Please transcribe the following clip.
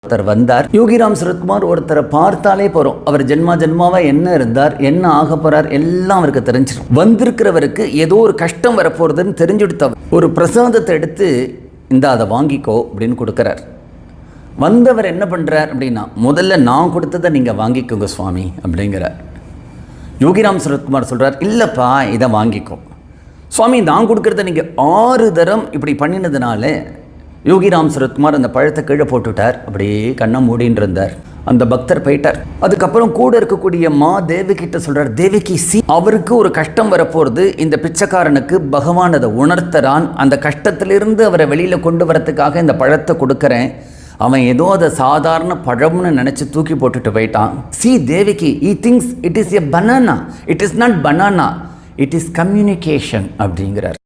ஒருத்தர் வந்தார். யோகிராம் சரத்குமார் ஒருத்தரை பார்த்தாலே போகிறோம், அவர் ஜென்மாவா என்ன இருந்தார், என்ன ஆக போகிறார் எல்லாம் அவருக்கு தெரிஞ்சிடும். வந்திருக்கிறவருக்கு ஏதோ ஒரு கஷ்டம் வரப்போகிறதுன்னு தெரிஞ்சுடுத்தவர் ஒரு பிரசாதத்தை எடுத்து அதை வாங்கிக்கோ அப்படின்னு கொடுக்குறார். வந்தவர் என்ன பண்ணுறார் அப்படின்னா, முதல்ல நான் கொடுத்ததை நீங்கள் வாங்கிக்கோங்க சுவாமி அப்படிங்கிறார். யோகிராம் சரத்குமார் சொல்கிறார், இல்லைப்பா இதை வாங்கிக்கோ. சுவாமி நான் கொடுக்குறத நீங்கள் 6 தரம் இப்படி பண்ணினதுனால யோகிராம் சரத்குமார் அந்த பழத்தை கீழே போட்டுவிட்டார். அப்படியே கண்ணை மூடின்னு இருந்தார். அந்த பக்தர் போயிட்டார். அதுக்கப்புறம் கூட இருக்கக்கூடிய தேவகிட்ட சொல்கிறார், தேவகி அவருக்கு ஒரு கஷ்டம் வரப்போகிறது, இந்த பிச்சைக்காரனுக்கு பகவான் அதை உணர்த்துறான், அந்த கஷ்டத்திலிருந்து அவரை வெளியில் கொண்டு வரத்துக்காக இந்த பழத்தை கொடுக்குறேன், அவன் ஏதோ அதை சாதாரண பழம்னு நினச்சி தூக்கி போட்டுட்டு போயிட்டான். Devaki he thinks it is a banana, it is not banana, it is communication அப்படிங்கிறார்.